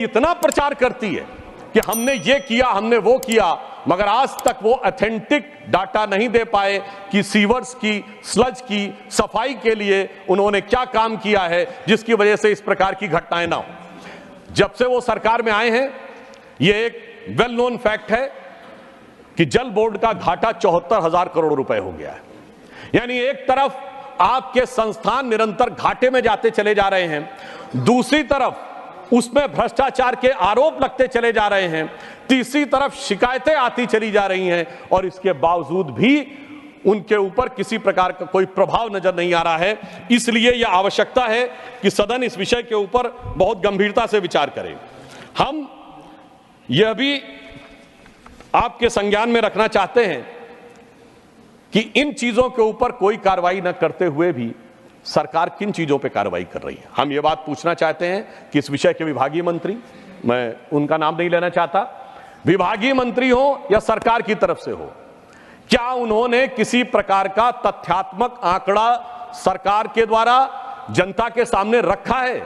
इतना प्रचार करती है कि हमने ये किया, हमने वो किया, मगर आज तक वो ऑथेंटिक डाटा नहीं दे पाए कि सीवर्स की, स्लज की सफाई के लिए उन्होंने क्या काम किया है जिसकी वजह से इस प्रकार की घटनाएं ना हो। जब से वो सरकार में आए हैं, ये एक वेल नोन फैक्ट है कि जल बोर्ड का घाटा 74,000 करोड़ रुपए हो गया है। यानी एक तरफ आपके संस्थान निरंतर घाटे में जाते चले जा रहे हैं, दूसरी तरफ उसमें भ्रष्टाचार के आरोप लगते चले जा रहे हैं, तीसरी तरफ शिकायतें आती चली जा रही हैं और इसके बावजूद भी उनके ऊपर किसी प्रकार का कोई प्रभाव नजर नहीं आ रहा है। इसलिए यह आवश्यकता है कि सदन इस विषय के ऊपर बहुत गंभीरता से विचार करे। हम यह भी आपके संज्ञान में रखना चाहते हैं कि इन चीजों के ऊपर कोई कार्रवाई न करते हुए भी सरकार किन चीजों पे कार्रवाई कर रही है। हम ये बात पूछना चाहते हैं कि इस विषय के विभागीय मंत्री, मैं उनका नाम नहीं लेना चाहता, विभागीय मंत्री हो या सरकार की तरफ से हो, क्या उन्होंने किसी प्रकार का तथ्यात्मक आंकड़ा सरकार के द्वारा जनता के सामने रखा है?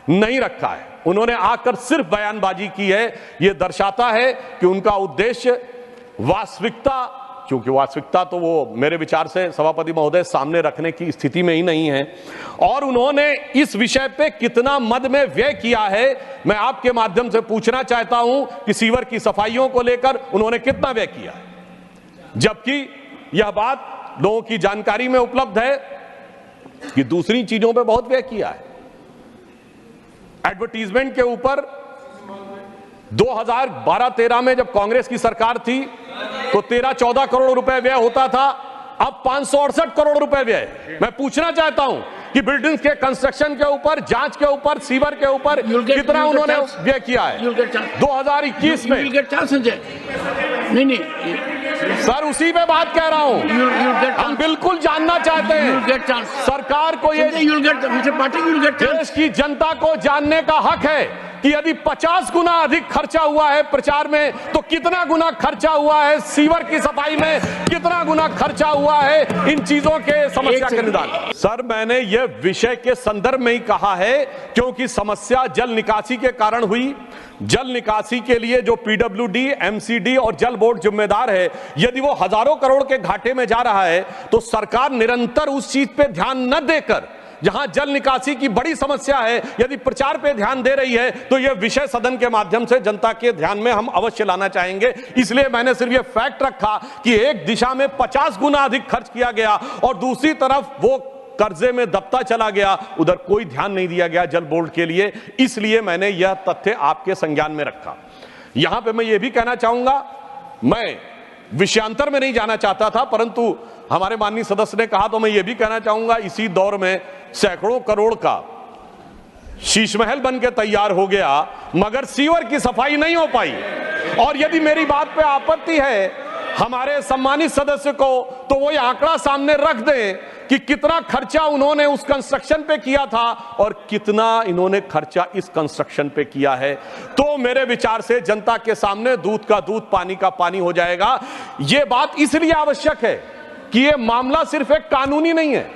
नहीं रखा है। उन्होंने आकर सिर्फ बयानबाजी की है। यह दर्शाता है कि उनका उद्देश्य वास्तविकता, क्योंकि वास्तविकता तो वो मेरे विचार से सभापति महोदय सामने रखने की स्थिति में ही नहीं है, और उन्होंने इस विषय पे कितना मद में व्यय किया है मैं आपके माध्यम से पूछना चाहता हूं कि सीवर की सफाइयों को लेकर उन्होंने कितना व्यय किया, जबकि यह बात लोगों की जानकारी में उपलब्ध है कि दूसरी चीजों पे बहुत व्यय किया है। एडवर्टीजमेंट के ऊपर 2012-13 में जब कांग्रेस की सरकार थी तो 13-14 करोड़ रुपए व्यय होता था, अब 568 करोड़ रुपए व्यय। मैं पूछना चाहता हूं कि बिल्डिंग्स के कंस्ट्रक्शन के ऊपर, जांच के ऊपर, सीवर के ऊपर कितना उन्होंने व्यय किया है 2021 में? नहीं सर, उसी पे बात कह रहा हूं। हम बिल्कुल जानना चाहते हैं, सरकार को ये देश की जनता को जानने का हक है कि यदि 50 गुना अधिक खर्चा हुआ है प्रचार में तो कितना गुना खर्चा हुआ है सीवर की सफाई में, कितना गुना खर्चा हुआ है इन चीजों के समस्या के निदान। सर, मैंने यह विषय के संदर्भ में ही कहा है क्योंकि समस्या जल निकासी के कारण हुई। जल निकासी के लिए जो पीडब्ल्यूडी, एमसीडी और जल बोर्ड जिम्मेदार है, यदि वो हजारों करोड़ के घाटे में जा रहा है तो सरकार निरंतर उस चीज पे ध्यान न देकर, जहां जल निकासी की बड़ी समस्या है, यदि प्रचार पे ध्यान दे रही है तो यह विषय सदन के माध्यम से जनता के ध्यान में हम अवश्य लाना चाहेंगे। इसलिए मैंने सिर्फ यह फैक्ट रखा कि एक दिशा में 50 गुना अधिक खर्च किया गया और दूसरी तरफ वो कर्जे में दबता चला गया, उधर कोई ध्यान नहीं दिया गया जल बोर्ड के लिए। इसलिए मैंने यह तथ्य आपके संज्ञान में रखा। यहां पे मैं यह भी कहना चाहूंगा, मैं विषयांतर में नहीं जाना चाहता था, परंतु हमारे माननीय सदस्य ने कहा तो मैं ये भी कहना चाहूंगा, इसी दौर में सैकड़ों करोड़ का शीश महल बन के तैयार हो गया मगर सीवर की सफाई नहीं हो पाई। और यदि मेरी बात पे आपत्ति है हमारे सम्मानित सदस्य को, तो वो ये आंकड़ा सामने रख दें कि कितना खर्चा उन्होंने उस कंस्ट्रक्शन पे किया था और कितना इन्होंने खर्चा इस कंस्ट्रक्शन पे किया है, तो मेरे विचार से जनता के सामने दूध का दूध, पानी का पानी हो जाएगा। ये बात इसलिए आवश्यक है कि ये मामला सिर्फ एक कानूनी नहीं है,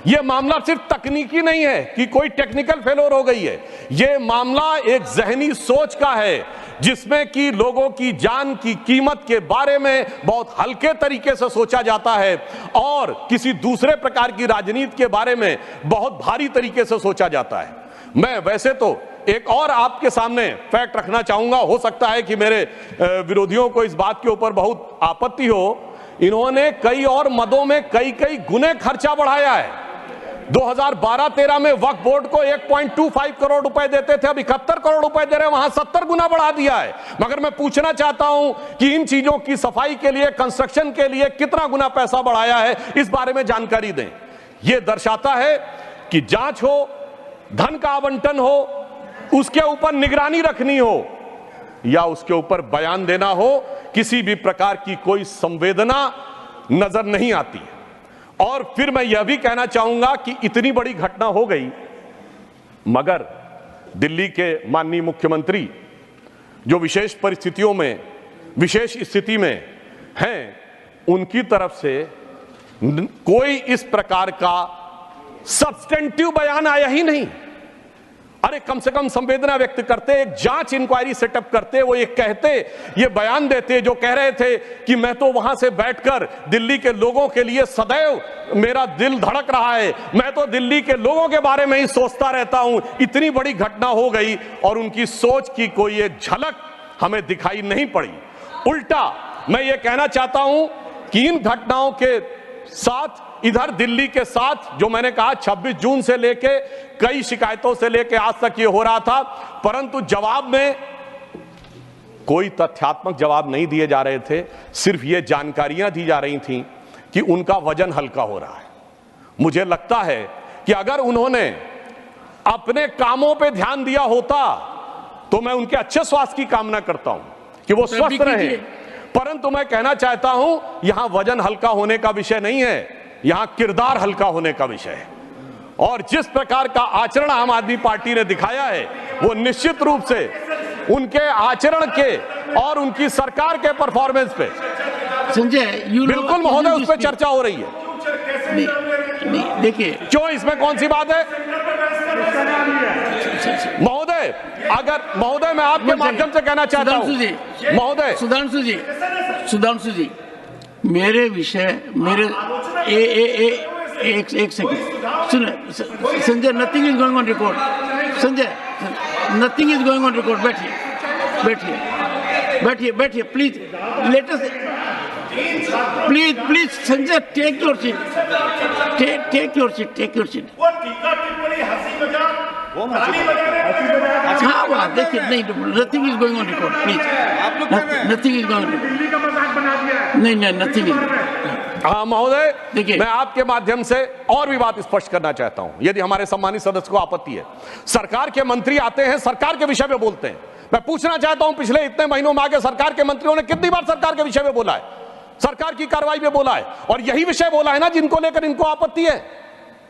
ये मामला सिर्फ तकनीकी नहीं है कि कोई टेक्निकल फेलोर हो गई है, ये मामला एक जहनी सोच का है जिसमें कि लोगों की जान की कीमत के बारे में बहुत हल्के तरीके से सोचा जाता है और किसी दूसरे प्रकार की राजनीति के बारे में बहुत भारी तरीके से सोचा जाता है। मैं वैसे तो एक और आपके सामने फैक्ट रखना चाहूंगा, हो सकता है कि मेरे विरोधियों को इस बात के ऊपर बहुत आपत्ति हो, इन्होंने कई और मदों में कई गुने खर्चा बढ़ाया है। 2012-13 में वक्फ बोर्ड को 1.25 करोड़ रुपए देते थे, अब 71 करोड़ रुपए दे रहे हैं, वहां 70 गुना बढ़ा दिया है। मगर मैं पूछना चाहता हूं कि इन चीजों की सफाई के लिए, कंस्ट्रक्शन के लिए कितना गुना पैसा बढ़ाया है, इस बारे में जानकारी दें। यह दर्शाता है कि जांच हो, धन का आवंटन हो, उसके ऊपर निगरानी रखनी हो या उसके ऊपर बयान देना हो, किसी भी प्रकार की कोई संवेदना नजर नहीं आती है। और फिर मैं यह भी कहना चाहूंगा कि इतनी बड़ी घटना हो गई मगर दिल्ली के माननीय मुख्यमंत्री जो विशेष परिस्थितियों में, विशेष स्थिति में हैं, उनकी तरफ से कोई इस प्रकार का सब्सटेंटिव बयान आया ही नहीं। अरे कम से कम संवेदना व्यक्त करते, एक जांच इंक्वायरी सेटअप करते, वो ये कहते, ये बयान देते जो कह रहे थे कि मैं तो वहां से बैठकर दिल्ली के लोगों के लिए सदैव मेरा दिल धड़क रहा है, मैं तो दिल्ली के लोगों के बारे में ही सोचता रहता हूं। इतनी बड़ी घटना हो गई और उनकी सोच की कोई एक झलक हमें दिखाई नहीं पड़ी। उल्टा मैं ये कहना चाहता हूं कि इन घटनाओं के साथ, इधर दिल्ली के साथ जो मैंने कहा 26 जून से लेके कई शिकायतों से लेके आज तक ये हो रहा था, परंतु जवाब में कोई तथ्यात्मक जवाब नहीं दिए जा रहे थे। सिर्फ ये जानकारियां दी जा रही थीं कि उनका वजन हल्का हो रहा है। मुझे लगता है कि अगर उन्होंने अपने कामों पे ध्यान दिया होता तो मैं उनके अच्छे स्वास्थ्य की कामना करता हूं कि वो स्वस्थ रहें, परंतु मैं कहना चाहता हूं यहां वजन हल्का होने का विषय नहीं है, यहां किरदार हल्का होने का विषय है। और जिस प्रकार का आचरण आम आदमी पार्टी ने दिखाया है वो निश्चित रूप से उनके आचरण के और उनकी सरकार के परफॉर्मेंस पे संजय बिल्कुल महोदय उस पर चर्चा हो रही है। नहीं देखिए, क्यों, इसमें कौन सी बात है महोदय? अगर महोदय मैं आपके माध्यम से कहना चाहता हूं महोदय, सुधांशु जी मेरे विषय, मेरे एक सेकंड सुन Sanjay, nothing is going on record. Sanjay, nothing is going on record. बैठिए please, let us please Sanjay, take your seat. हाँ बात देखिए, नहीं, nothing is going on record please, nothing is going on record. नहीं नथिंग इज। हाँ महोदय, देखिए मैं आपके माध्यम से और भी बात स्पष्ट करना चाहता हूं, यदि हमारे सम्मानित सदस्य को आपत्ति है। सरकार के मंत्री आते हैं, सरकार के विषय में बोलते हैं। मैं पूछना चाहता हूं पिछले इतने महीनों में आगे सरकार के मंत्रियों ने कितनी बार सरकार के विषय में बोला है, सरकार की कार्रवाई में बोला है, और यही विषय बोला है ना जिनको लेकर इनको आपत्ति है।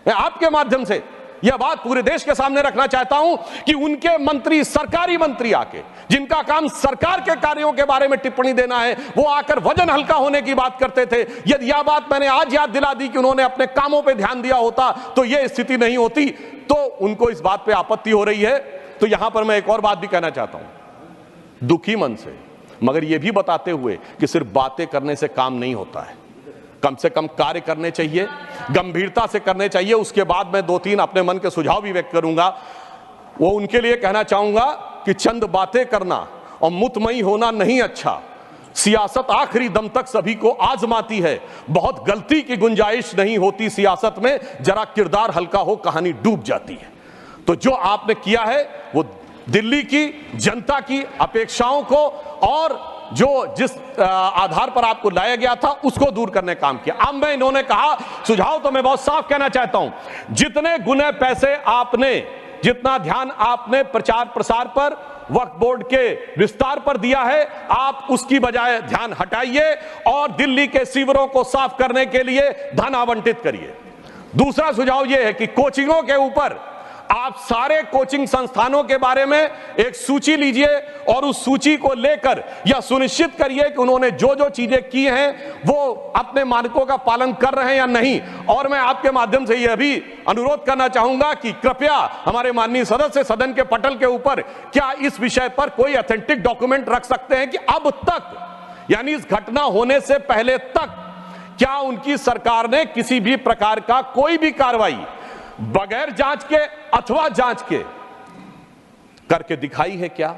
मैं आपके माध्यम से यह बात पूरे देश के सामने रखना चाहता हूं कि उनके मंत्री, सरकारी मंत्री आके, जिनका काम सरकार के कार्यों के बारे में टिप्पणी देना है, वो आकर वजन हल्का होने की बात करते थे। यदि यह बात मैंने आज याद दिला दी कि उन्होंने अपने कामों पे ध्यान दिया होता तो यह स्थिति नहीं होती। तो उनको इस बात पे आपत्ति हो रही है। तो यहां पर मैं एक और बात भी कहना चाहता हूं, दुखी मन से, मगर यह भी बताते हुए कि सिर्फ बातें करने से काम नहीं होता है, कम से कम कार्य करने चाहिए, गंभीरता से करने चाहिए। उसके बाद मैं 2-3 अपने मन के सुझाव भी व्यक्त करूंगा। वो उनके लिए कहना चाहूंगा कि चंद बातें करना और मुतमई होना नहीं अच्छा। सियासत आखिरी दम तक सभी को आजमाती है, बहुत गलती की गुंजाइश नहीं होती सियासत में, जरा किरदार हल्का हो कहानी डूब जाती है। तो जो आपने किया है वो दिल्ली की जनता की अपेक्षाओं को और जो जिस आधार पर आपको लाया गया था उसको दूर करने काम किया। अब मैं इन्होंने कहा सुझाव तो मैं बहुत साफ कहना चाहता हूं, जितने गुने पैसे आपने, जितना ध्यान आपने प्रचार प्रसार पर, वक्फ बोर्ड के विस्तार पर दिया है, आप उसकी बजाय ध्यान हटाइए और दिल्ली के सीवरों को साफ करने के लिए धन आवंटित करिए। दूसरा सुझाव यह है कि कोचिंगों के ऊपर आप सारे कोचिंग संस्थानों के बारे में एक सूची लीजिए और उस सूची को लेकर यह सुनिश्चित करिए कि उन्होंने जो जो चीजें की हैं वो अपने मानकों का पालन कर रहे हैं या नहीं। और मैं आपके माध्यम से यह भी अनुरोध करना चाहूंगा कि कृपया हमारे माननीय सदस्य सदन के पटल के ऊपर क्या इस विषय पर कोई ऑथेंटिक डॉक्यूमेंट रख सकते हैं कि अब तक, यानी इस घटना होने से पहले तक, क्या उनकी सरकार ने किसी भी प्रकार का कोई भी कार्रवाई बगैर जांच के अथवा जांच के करके दिखाई है क्या?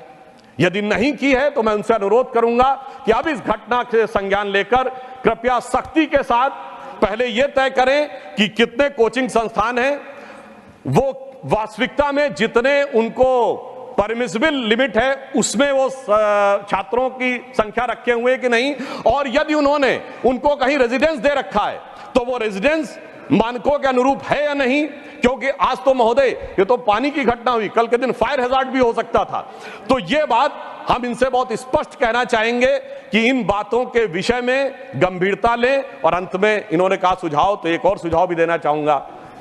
यदि नहीं की है तो मैं उनसे अनुरोध करूंगा कि अब इस घटना से संज्ञान लेकर कृपया सख्ती के साथ पहले यह तय करें कि कितने कोचिंग संस्थान हैं, वो वास्तविकता में जितने उनको परमिसिबल लिमिट है उसमें वो छात्रों की संख्या रखे हुए कि नहीं, और यदि उन्होंने उनको कहीं रेजिडेंस दे रखा है तो वो रेजिडेंस मानकों के अनुरूप है या नहीं। क्योंकि आज तो महोदय ये तो पानी की घटना हुई, कल के दिन फायर हैजार्ड भी हो सकता था। तो ये बात हम इनसे बहुत स्पष्ट कहना चाहेंगे कि इन बातों के विषय में गंभीरता लें। और अंत में इन्होंने कहा सुझाव, तो एक और सुझाव भी देना चाहूंगा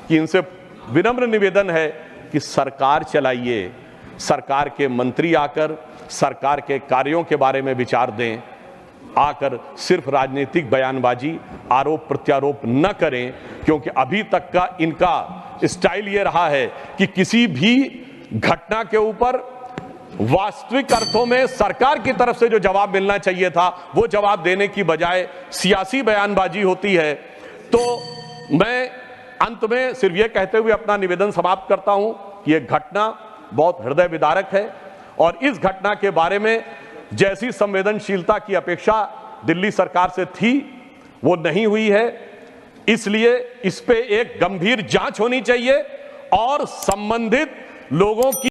कि इनसे विनम्र निवेदन है कि सरकार चलाइए, सरकार के मंत्री आकर सरकार के कार्यों के बारे में विचार दें, आकर सिर्फ राजनीतिक बयानबाजी, आरोप प्रत्यारोप न करें। क्योंकि अभी तक का इनका स्टाइल ये रहा है कि किसी भी घटना के ऊपर वास्तविक अर्थों में सरकार की तरफ से जो जवाब मिलना चाहिए था वो जवाब देने की बजाय सियासी बयानबाजी होती है। तो मैं अंत में सिर्फ ये कहते हुए अपना निवेदन समाप्त करता हूं कि यह घटना बहुत हृदय विदारक है और इस घटना के बारे में जैसी संवेदनशीलता की अपेक्षा दिल्ली सरकार से थी वो नहीं हुई है। इसलिए इस पे एक गंभीर जांच होनी चाहिए और संबंधित लोगों की